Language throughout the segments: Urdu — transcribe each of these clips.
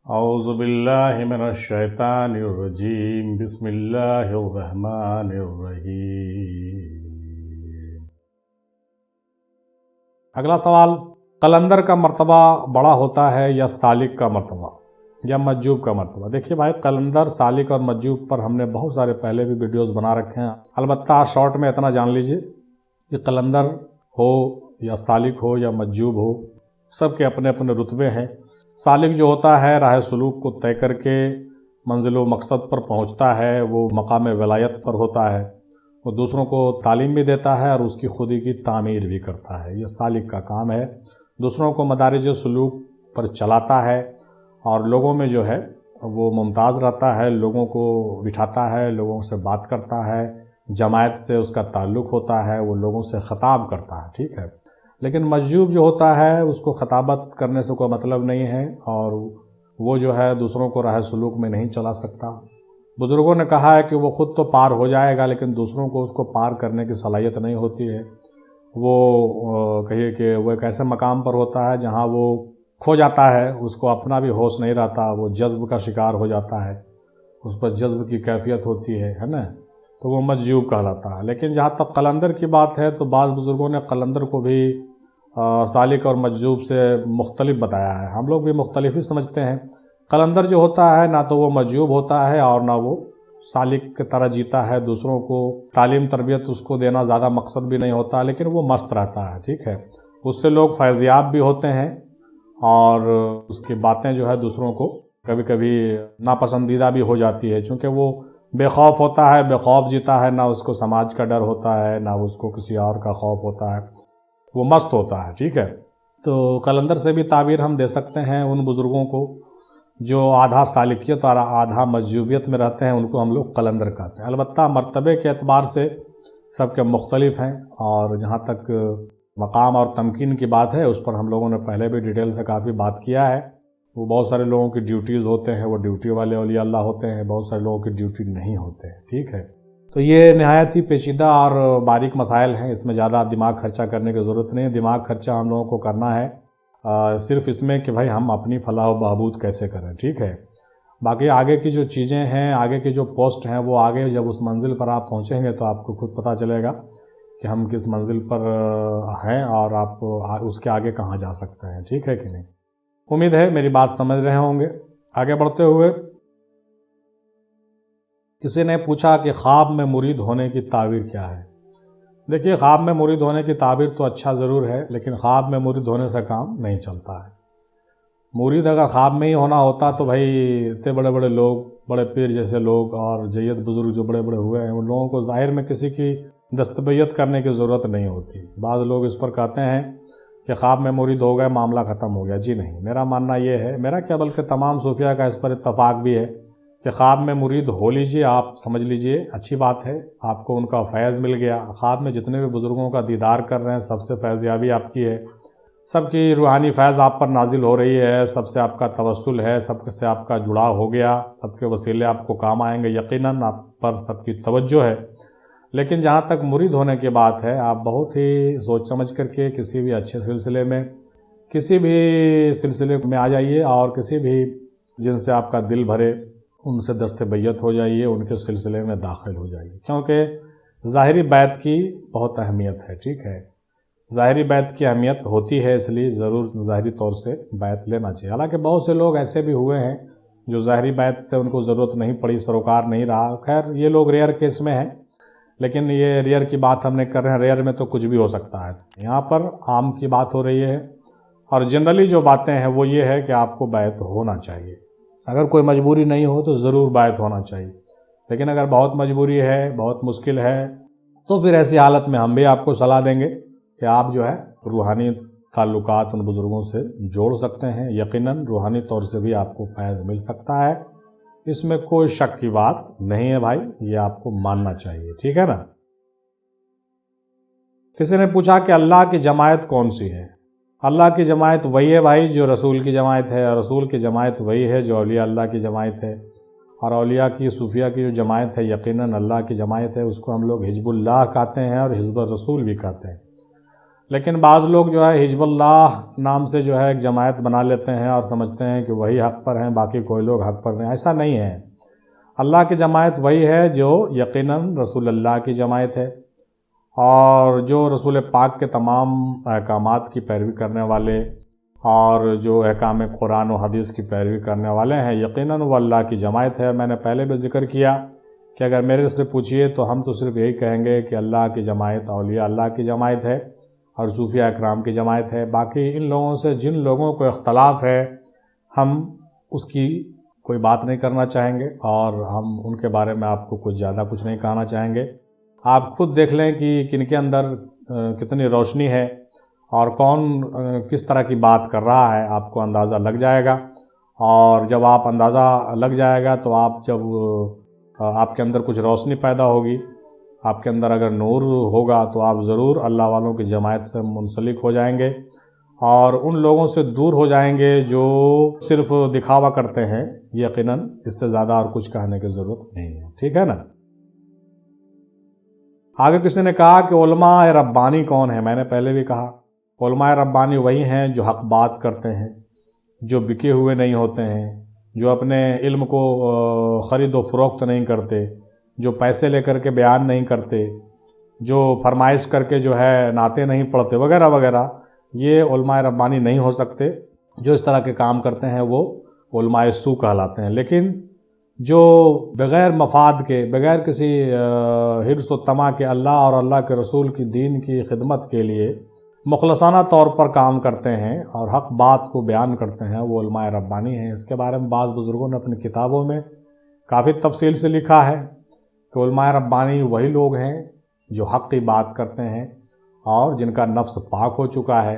اعوذ باللہ من الشیطان الرجیم بسم اللہ الرحمن الرحیم۔ اگلا سوال، قلندر کا مرتبہ بڑا ہوتا ہے یا سالک کا مرتبہ یا مجذوب کا مرتبہ؟ دیکھیے بھائی، قلندر، سالک اور مجذوب پر ہم نے بہت سارے پہلے بھی ویڈیوز بنا رکھے ہیں۔ البتہ شارٹ میں اتنا جان لیجئے کہ قلندر ہو یا سالک ہو یا مجذوب ہو، سب کے اپنے اپنے رتبے ہیں۔ سالک جو ہوتا ہے راہ سلوک کو طے کر کے منزل و مقصد پر پہنچتا ہے، وہ مقام ولایت پر ہوتا ہے، وہ دوسروں کو تعلیم بھی دیتا ہے اور اس کی خودی کی تعمیر بھی کرتا ہے۔ یہ سالک کا کام ہے، دوسروں کو مدارج سلوک پر چلاتا ہے اور لوگوں میں جو ہے وہ ممتاز رہتا ہے، لوگوں کو بٹھاتا ہے، لوگوں سے بات کرتا ہے، جماعت سے اس کا تعلق ہوتا ہے، وہ لوگوں سے خطاب کرتا ہے، ٹھیک ہے۔ لیکن مجذوب جو ہوتا ہے اس کو خطابت کرنے سے کوئی مطلب نہیں ہے اور وہ جو ہے دوسروں کو راہ سلوک میں نہیں چلا سکتا۔ بزرگوں نے کہا ہے کہ وہ خود تو پار ہو جائے گا لیکن دوسروں کو اس کو پار کرنے کی صلاحیت نہیں ہوتی ہے۔ وہ کہیے کہ وہ ایک ایسے مقام پر ہوتا ہے جہاں وہ کھو جاتا ہے، اس کو اپنا بھی ہوش نہیں رہتا، وہ جذب کا شکار ہو جاتا ہے، اس پر جذب کی کیفیت ہوتی ہے نا، تو وہ مجذوب کہلاتا ہے۔ لیکن جہاں تک قلندر کی بات ہے تو بعض بزرگوں نے قلندر کو بھی سالک اور مجذوب سے مختلف بتایا ہے، ہم لوگ بھی مختلف ہی سمجھتے ہیں۔ قلندر جو ہوتا ہے نہ تو وہ مجذوب ہوتا ہے اور نہ وہ سالک کی طرح جیتا ہے، دوسروں کو تعلیم تربیت اس کو دینا زیادہ مقصد بھی نہیں ہوتا، لیکن وہ مست رہتا ہے، ٹھیک ہے۔ اس سے لوگ فیض یاب بھی ہوتے ہیں اور اس کی باتیں جو ہے دوسروں کو کبھی کبھی ناپسندیدہ بھی ہو جاتی ہے، چونکہ وہ بے خوف ہوتا ہے، بے خوف جیتا ہے، نہ اس کو سماج کا ڈر ہوتا ہے نہ اس کو کسی اور کا خوف ہوتا ہے، وہ مست ہوتا ہے، ٹھیک ہے۔ تو قلندر سے بھی تعبیر ہم دے سکتے ہیں ان بزرگوں کو جو آدھا سالکیت اور آدھا مجذوبیت میں رہتے ہیں، ان کو ہم لوگ قلندر کہتے ہیں۔ البتہ مرتبے کے اعتبار سے سب کے مختلف ہیں اور جہاں تک مقام اور تمکین کی بات ہے اس پر ہم لوگوں نے پہلے بھی ڈیٹیل سے کافی بات کیا ہے۔ وہ بہت سارے لوگوں کی ڈیوٹیز ہوتے ہیں، وہ ڈیوٹی والے اولیاء اللہ ہوتے ہیں، بہت سارے لوگوں کی ڈیوٹی نہیں ہوتے ہیں، ٹھیک ہے۔ تو یہ نہایت ہی پیچیدہ اور باریک مسائل ہیں، اس میں زیادہ دماغ خرچہ کرنے کی ضرورت نہیں ہے۔ دماغ خرچہ ہم لوگوں کو کرنا ہے صرف اس میں کہ بھائی ہم اپنی فلاح و بہبود کیسے کریں، ٹھیک ہے۔ باقی آگے کی جو چیزیں ہیں، آگے کی جو پوسٹ ہیں، وہ آگے جب اس منزل پر آپ پہنچیں گے تو آپ کو خود پتہ چلے گا کہ ہم کس منزل پر ہیں اور آپ اس کے آگے کہاں جا سکتے ہیں، ٹھیک ہے کہ نہیں۔ امید ہے میری بات سمجھ رہے ہوں گے۔ آگے بڑھتے ہوئے کسی نے پوچھا کہ خواب میں مرید ہونے کی تعبیر کیا ہے؟ دیکھیے، خواب میں مرید ہونے کی تعبیر تو اچھا ضرور ہے، لیکن خواب میں مرید ہونے سے کام نہیں چلتا ہے۔ مرید اگر خواب میں ہی ہونا ہوتا تو بھائی اتنے بڑے بڑے لوگ، بڑے پیر جیسے لوگ اور جید بزرگ جو بڑے بڑے ہوئے ہیں، ان لوگوں کو ظاہر میں کسی کی دستبیت کرنے کی ضرورت نہیں ہوتی۔ بعض لوگ اس پر کہتے ہیں کہ خواب میں مرید ہو گئے، معاملہ ختم ہو گیا۔ جی نہیں، میرا ماننا یہ ہے، میرا کیا بلکہ تمام صوفیہ کا اس پر اتفاق بھی ہے کہ خواب میں مرید ہو لیجئے، آپ سمجھ لیجئے اچھی بات ہے، آپ کو ان کا فیض مل گیا۔ خواب میں جتنے بھی بزرگوں کا دیدار کر رہے ہیں، سب سے فیض یابی آپ کی ہے، سب کی روحانی فیض آپ پر نازل ہو رہی ہے، سب سے آپ کا توسل ہے، سب سے آپ کا جڑاؤ ہو گیا، سب کے وسیلے آپ کو کام آئیں گے، یقیناً آپ پر سب کی توجہ ہے۔ لیکن جہاں تک مرید ہونے کی بات ہے، آپ بہت ہی سوچ سمجھ کر کے کسی بھی اچھے سلسلے میں، کسی بھی سلسلے میں آ جائیے اور کسی بھی جن سے آپ کا دل بھرے ان سے دست بیعت ہو جائیے، ان کے سلسلے میں داخل ہو جائیے، کیونکہ ظاہری بیعت کی بہت اہمیت ہے، ٹھیک ہے۔ ظاہری بیعت کی اہمیت ہوتی ہے، اس لیے ضرور ظاہری طور سے بیعت لینا چاہیے۔ حالانکہ بہت سے لوگ ایسے بھی ہوئے ہیں جو ظاہری بیعت سے ان کو ضرورت نہیں پڑی، سروکار نہیں رہا، خیر یہ لوگ ریئر کیس میں ہیں، لیکن یہ ریئر کی بات ہم نے کر رہے ہیں، ریئر میں تو کچھ بھی ہو سکتا ہے۔ یہاں پر عام کی بات ہو رہی ہے اور جنرلی جو باتیں ہیں وہ یہ ہے کہ آپ کو بیعت ہونا چاہیے۔ اگر کوئی مجبوری نہیں ہو تو ضرور بیعت ہونا چاہیے، لیکن اگر بہت مجبوری ہے، بہت مشکل ہے، تو پھر ایسی حالت میں ہم بھی آپ کو صلاح دیں گے کہ آپ جو ہے روحانی تعلقات ان بزرگوں سے جوڑ سکتے ہیں، یقیناً روحانی طور سے بھی آپ کو فیض مل سکتا ہے، اس میں کوئی شک کی بات نہیں ہے بھائی، یہ آپ کو ماننا چاہیے، ٹھیک ہے نا۔ کسی نے پوچھا کہ اللہ کی جماعت کون سی ہے؟ اللہ کی جماعت وہی ہے بھائی جو رسول کی جماعت ہے، اور رسول کی جماعت وہی ہے جو اولیاء اللہ کی جماعت ہے، اور اولیاء کی صوفیہ کی جو جماعت ہے یقیناً اللہ کی جماعت ہے، اس کو ہم لوگ حزب اللہ کہتے ہیں اور حزب الرسول بھی کہتے ہیں۔ لیکن بعض لوگ جو ہے حزب اللہ نام سے جو ہے ایک جماعت بنا لیتے ہیں اور سمجھتے ہیں کہ وہی حق پر ہیں، باقی کوئی لوگ حق پر نہیں. ایسا نہیں ہے. اللہ کی جماعت وہی ہے جو یقیناً رسول اللہ کی جماعت ہے، اور جو رسول پاک کے تمام احکامات کی پیروی کرنے والے اور جو احکام قرآن و حدیث کی پیروی کرنے والے ہیں، یقیناً وہ اللہ کی جماعت ہے. میں نے پہلے بھی ذکر کیا کہ اگر میرے سے پوچھیے تو ہم تو صرف یہی کہیں گے کہ اللہ کی جماعت اولیاء اللہ کی جماعت ہے اور صوفیاء اکرام کی جماعت ہے. باقی ان لوگوں سے جن لوگوں کو اختلاف ہے، ہم اس کی کوئی بات نہیں کرنا چاہیں گے اور ہم ان کے بارے میں آپ کو کچھ نہیں کہنا چاہیں گے. آپ خود دیکھ لیں کہ کن کے اندر کتنی روشنی ہے اور کون کس طرح کی بات کر رہا ہے، آپ کو اندازہ لگ جائے گا. اور جب آپ اندازہ لگ جائے گا تو آپ کے اندر کچھ روشنی پیدا ہوگی، آپ کے اندر اگر نور ہوگا تو آپ ضرور اللہ والوں کی جماعت سے منسلک ہو جائیں گے اور ان لوگوں سے دور ہو جائیں گے جو صرف دکھاوا کرتے ہیں. یقیناً اس سے زیادہ اور کچھ کہنے کی ضرورت نہیں ہے. ٹھیک ہے نا. آگے کسی نے کہا کہ علماء ربانی کون ہیں؟ میں نے پہلے بھی کہا علماء ربانی وہی ہیں جو حق بات کرتے ہیں، جو بکے ہوئے نہیں ہوتے ہیں، جو اپنے علم کو خرید و فروخت نہیں کرتے، جو پیسے لے کر کے بیان نہیں کرتے، جو فرمائش کر کے جو ہے نعتیں نہیں پڑھتے وغیرہ وغیرہ. یہ علماء ربانی نہیں ہو سکتے. جو اس طرح کے کام کرتے ہیں وہ علماء سو کہلاتے ہیں. لیکن جو بغیر مفاد کے، بغیر کسی حرص و طمع کے اللہ اور اللہ کے رسول کی دین کی خدمت کے لیے مخلصانہ طور پر کام کرتے ہیں اور حق بات کو بیان کرتے ہیں، وہ علماء ربانی ہیں. اس کے بارے میں بعض بزرگوں نے اپنی کتابوں میں کافی تفصیل سے لکھا ہے کہ علماء ربانی وہی لوگ ہیں جو حق کی بات کرتے ہیں اور جن کا نفس پاک ہو چکا ہے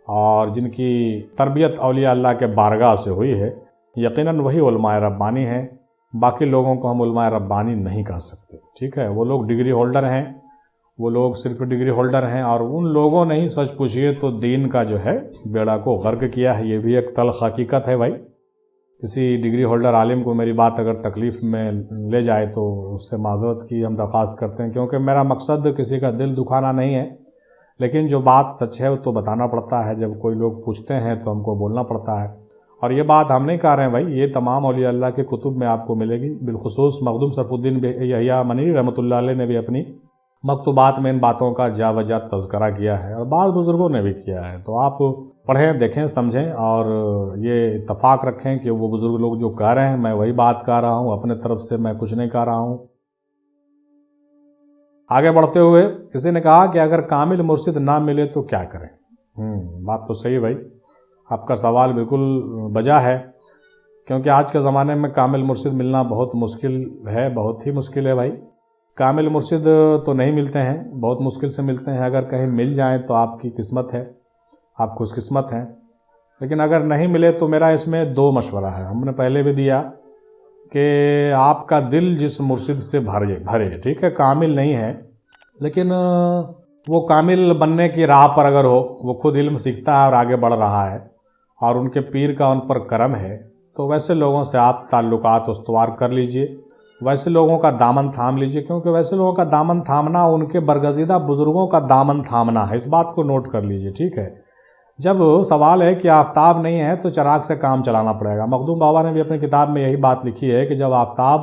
اور جن کی تربیت اولیاء اللہ کے بارگاہ سے ہوئی ہے. یقیناً وہی علماء ربانی ہیں. باقی لوگوں کو ہم علماء ربانی نہیں کہہ سکتے. ٹھیک ہے. وہ لوگ ڈگری ہولڈر ہیں، وہ لوگ صرف ڈگری ہولڈر ہیں، اور ان لوگوں نے ہی سچ پوچھئے تو دین کا جو ہے بیڑا کو غرق کیا ہے. یہ بھی ایک تلخ حقیقت ہے بھائی. کسی ڈگری ہولڈر عالم کو میری بات اگر تکلیف میں لے جائے تو اس سے معذرت کی ہم درخواست کرتے ہیں، کیونکہ میرا مقصد کسی کا دل دکھانا نہیں ہے، لیکن جو بات سچ ہے وہ تو بتانا پڑتا ہے. جب کوئی لوگ پوچھتے ہیں تو ہم کو بولنا پڑتا ہے. اور یہ بات ہم نہیں کہہ رہے ہیں بھائی، یہ تمام اولیاء اللہ کے کتب میں آپ کو ملے گی. بالخصوص مخدوم صرف الدین یحییٰ منیری رحمۃ اللہ علیہ نے بھی اپنی مکتوبات میں ان باتوں کا جا وجہ تذکرہ کیا ہے اور بعض بزرگوں نے بھی کیا ہے. تو آپ پڑھیں، دیکھیں، سمجھیں اور یہ اتفاق رکھیں کہ وہ بزرگ لوگ جو کہہ رہے ہیں میں وہی بات کہہ رہا ہوں، اپنے طرف سے میں کچھ نہیں کہہ رہا ہوں. آگے بڑھتے ہوئے کسی نے کہا کہ اگر کامل مرشد نہ ملے تو کیا کریں؟ بات تو صحیح بھائی، آپ کا سوال بالکل بجا ہے، کیونکہ آج کے زمانے میں کامل مرشد ملنا بہت مشکل ہے، بہت ہی مشکل ہے بھائی. کامل مرشد تو نہیں ملتے ہیں، بہت مشکل سے ملتے ہیں. اگر کہیں مل جائیں تو آپ کی قسمت ہے، آپ خوش قسمت ہیں. لیکن اگر نہیں ملے تو میرا اس میں دو مشورہ ہے. ہم نے پہلے بھی دیا کہ آپ کا دل جس مرشد سے بھرے، ٹھیک ہے، کامل نہیں ہے لیکن وہ کامل بننے کی راہ پر اگر ہو، وہ خود علم سیکھتا ہے اور آگے بڑھ رہا ہے اور ان کے پیر کا ان پر کرم ہے، تو ویسے لوگوں سے آپ تعلقات استوار کر لیجئے، ویسے لوگوں کا دامن تھام لیجئے. کیونکہ ویسے لوگوں کا دامن تھامنا ان کے برگزیدہ بزرگوں کا دامن تھامنا ہے. اس بات کو نوٹ کر لیجئے. ٹھیک ہے. جب سوال ہے کہ آفتاب نہیں ہے تو چراغ سے کام چلانا پڑے گا. مخدوم بابا نے بھی اپنی کتاب میں یہی بات لکھی ہے کہ جب آفتاب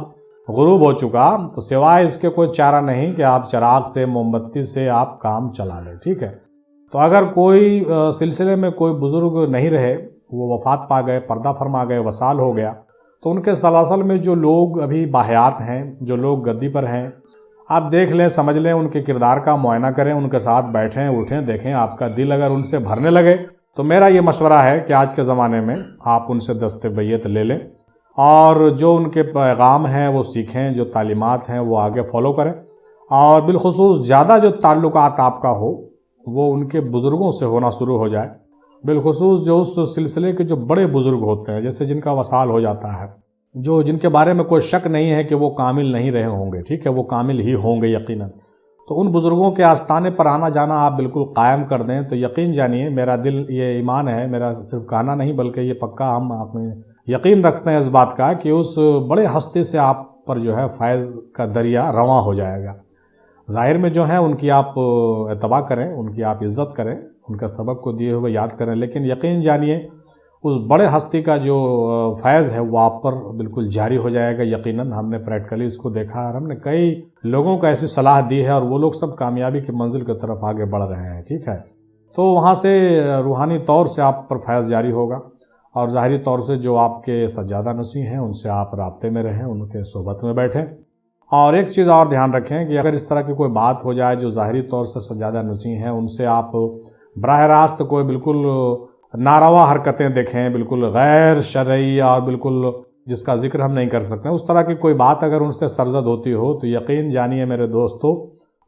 غروب ہو چکا تو سوائے اس کے کوئی چارہ نہیں کہ آپ چراغ سے، موم بتی سے آپ کام چلا لیں. ٹھیک ہے. تو اگر کوئی سلسلے میں کوئی بزرگ نہیں رہے، وہ وفات پا گئے، پردہ فرما گئے، وصال ہو گیا، تو ان کے سلاسل میں جو لوگ ابھی باحیات ہیں، جو لوگ گدی پر ہیں، آپ دیکھ لیں، سمجھ لیں، ان کے کردار کا معائنہ کریں، ان کے ساتھ بیٹھیں، اٹھیں، دیکھیں. آپ کا دل اگر ان سے بھرنے لگے تو میرا یہ مشورہ ہے کہ آج کے زمانے میں آپ ان سے دست بیعت لے لیں اور جو ان کے پیغام ہیں وہ سیکھیں، جو تعلیمات ہیں وہ آگے فالو کریں. اور بالخصوص زیادہ جو تعلقات آپ کا ہو وہ ان کے بزرگوں سے ہونا شروع ہو جائے. بالخصوص جو اس سلسلے کے جو بڑے بزرگ ہوتے ہیں، جیسے جن کا وصال ہو جاتا ہے، جن کے بارے میں کوئی شک نہیں ہے کہ وہ کامل نہیں رہے ہوں گے. ٹھیک ہے. وہ کامل ہی ہوں گے یقیناً. تو ان بزرگوں کے آستانے پر آنا جانا آپ بالکل قائم کر دیں تو یقین جانیے، میرا دل یہ ایمان ہے، میرا صرف کہنا نہیں بلکہ یہ پکا ہم یقین رکھتے ہیں اس بات کا کہ اس بڑے ہستی سے آپ پر جو ہے فیض کا دریا رواں ہو جائے گا. ظاہر میں جو ہیں ان کی آپ اتباع کریں، ان کی آپ عزت کریں، ان کا سبق کو دیے ہوئے یاد کریں، لیکن یقین جانیے اس بڑے ہستی کا جو فیض ہے وہ آپ پر بالکل جاری ہو جائے گا یقیناً۔ ہم نے پریکٹیکلی اس کو دیکھا اور ہم نے کئی لوگوں کو ایسی صلاح دی ہے اور وہ لوگ سب کامیابی کی منزل کی طرف آگے بڑھ رہے ہیں، ٹھیک ہے۔ تو وہاں سے روحانی طور سے آپ پر فیض جاری ہوگا، اور ظاہری طور سے جو آپ کے سجادہ نشین ہیں ان سے آپ رابطے میں رہیں، ان کے صحبت میں بیٹھیں۔ اور ایک چیز اور دھیان رکھیں کہ اگر اس طرح کی کوئی بات ہو جائے جو ظاہری طور سے سجادہ نشین ہیں، ان سے آپ براہ راست کوئی بالکل ناروا حرکتیں دیکھیں، بالکل غیر شرعی اور بالکل جس کا ذکر ہم نہیں کر سکتے، اس طرح کی کوئی بات اگر ان سے سرزد ہوتی ہو تو یقین جانیے میرے دوستو،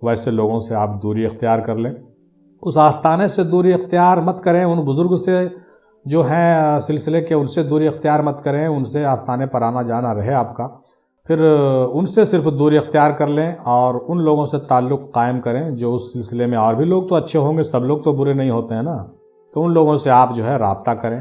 ویسے لوگوں سے آپ دوری اختیار کر لیں۔ اس آستانے سے دوری اختیار مت کریں، ان بزرگ سے جو ہیں سلسلے کے ان سے دوری اختیار مت کریں، ان سے آستانے پر آنا جانا رہے آپ کا، پھر ان سے صرف دوری اختیار کر لیں اور ان لوگوں سے تعلق قائم کریں جو اس سلسلے میں، اور بھی لوگ تو اچھے ہوں گے، سب لوگ تو برے نہیں ہوتے ہیں نا، تو ان لوگوں سے آپ جو ہے رابطہ کریں،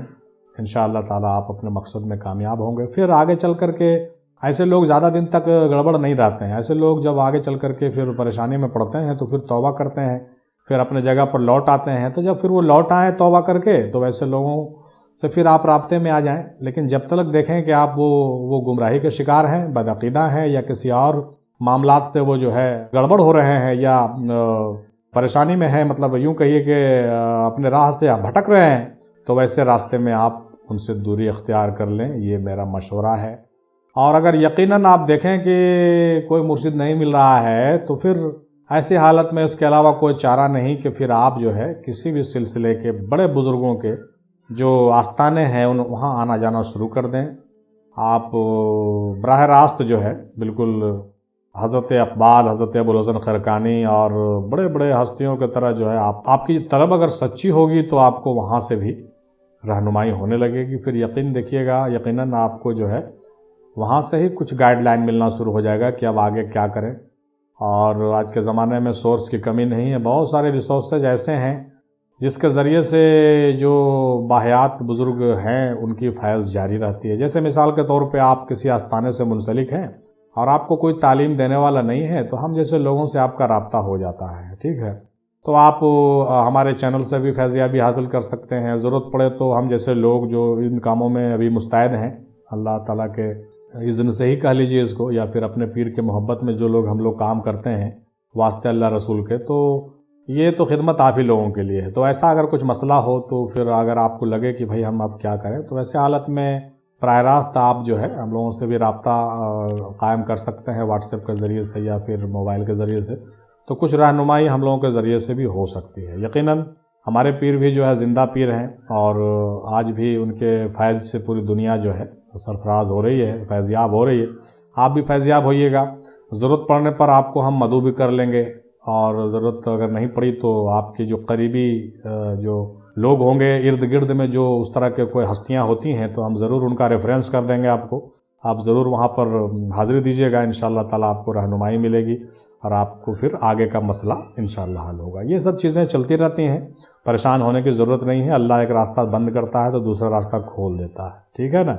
انشاءاللہ تعالیٰ آپ اپنے مقصد میں کامیاب ہوں گے۔ پھر آگے چل کر کے ایسے لوگ زیادہ دن تک گڑبڑ نہیں رہتے ہیں، ایسے لوگ جب آگے چل کر کے پھر پریشانی میں پڑتے ہیں تو پھر توبہ کرتے ہیں، پھر اپنے جگہ پر لوٹ آتے ہیں، تو جب پھر وہ لوٹ آئیں توبہ کر کے تو ویسے لوگوں سے پھر آپ رابطے میں آ جائیں۔ لیکن جب تک دیکھیں کہ آپ وہ گمراہی کے شکار ہیں، بدعقیدہ ہیں، یا کسی اور معاملات سے وہ جو ہے گڑبڑ ہو رہے ہیں یا پریشانی میں ہیں، مطلب یوں کہیے کہ اپنے راہ سے آپ بھٹک رہے ہیں، تو ویسے راستے میں آپ ان سے دوری اختیار کر لیں، یہ میرا مشورہ ہے۔ اور اگر یقیناً آپ دیکھیں کہ کوئی مرشد نہیں مل رہا ہے تو پھر ایسی حالت میں اس کے علاوہ کوئی چارہ نہیں کہ پھر آپ جو ہے کسی بھی سلسلے کے بڑے بزرگوں کے جو آستانے ہیں وہاں آنا جانا شروع کر دیں۔ آپ براہ راست جو ہے بالکل حضرت اقبال، حضرت ابوالحسن خرقانی اور بڑے بڑے ہستیوں کی طرح جو ہے آپ کی طلب اگر سچی ہوگی تو آپ کو وہاں سے بھی رہنمائی ہونے لگے گی۔ پھر یقین دیکھیے گا، یقیناً آپ کو جو ہے وہاں سے ہی کچھ گائیڈ لائن ملنا شروع ہو جائے گا کہ اب آگے کیا کریں۔ اور آج کے زمانے میں سورس کی کمی نہیں ہے، بہت سارے ریسورسز ایسے ہیں جس کے ذریعے سے جو باحیات بزرگ ہیں ان کی فیض جاری رہتی ہے۔ جیسے مثال کے طور پہ آپ کسی آستانے سے منسلک ہیں اور آپ کو کوئی تعلیم دینے والا نہیں ہے تو ہم جیسے لوگوں سے آپ کا رابطہ ہو جاتا ہے، ٹھیک ہے، تو آپ ہمارے چینل سے بھی فیضیابی حاصل کر سکتے ہیں۔ ضرورت پڑے تو ہم جیسے لوگ جو ان کاموں میں ابھی مستعد ہیں، اللہ تعالیٰ کے اذن سے ہی کہہ لیجئے اس کو، یا پھر اپنے پیر کے محبت میں جو لوگ ہم لوگ کام کرتے ہیں واسطے اللہ رسول کے، تو یہ تو خدمت آپ ہی لوگوں کے لیے ہے۔ تو ایسا اگر کچھ مسئلہ ہو تو پھر اگر آپ کو لگے کہ بھائی ہم اب کیا کریں، تو ایسے حالت میں براہ راست آپ جو ہے ہم لوگوں سے بھی رابطہ قائم کر سکتے ہیں، واٹس ایپ کے ذریعے سے یا پھر موبائل کے ذریعے سے، تو کچھ رہنمائی ہم لوگوں کے ذریعے سے بھی ہو سکتی ہے۔ یقیناً ہمارے پیر بھی جو ہے زندہ پیر ہیں اور آج بھی ان کے فیض سے پوری دنیا جو ہے سرفراز ہو رہی ہے، فیضیاب ہو رہی ہے۔ آپ بھی فیضیاب ہوئیے گا، ضرورت پڑنے پر آپ کو ہم مدعو بھی کر لیں گے، اور ضرورت اگر نہیں پڑی تو آپ کے جو قریبی جو لوگ ہوں گے ارد گرد میں جو اس طرح کے کوئی ہستیاں ہوتی ہیں تو ہم ضرور ان کا ریفرنس کر دیں گے آپ کو، آپ ضرور وہاں پر حاضری دیجیے گا، انشاءاللہ تعالیٰ آپ کو رہنمائی ملے گی اور آپ کو پھر آگے کا مسئلہ انشاءاللہ حل ہوگا۔ یہ سب چیزیں چلتی رہتی ہیں، پریشان ہونے کی ضرورت نہیں ہے، اللہ ایک راستہ بند کرتا ہے تو دوسرا راستہ کھول دیتا ہے، ٹھیک ہے نا۔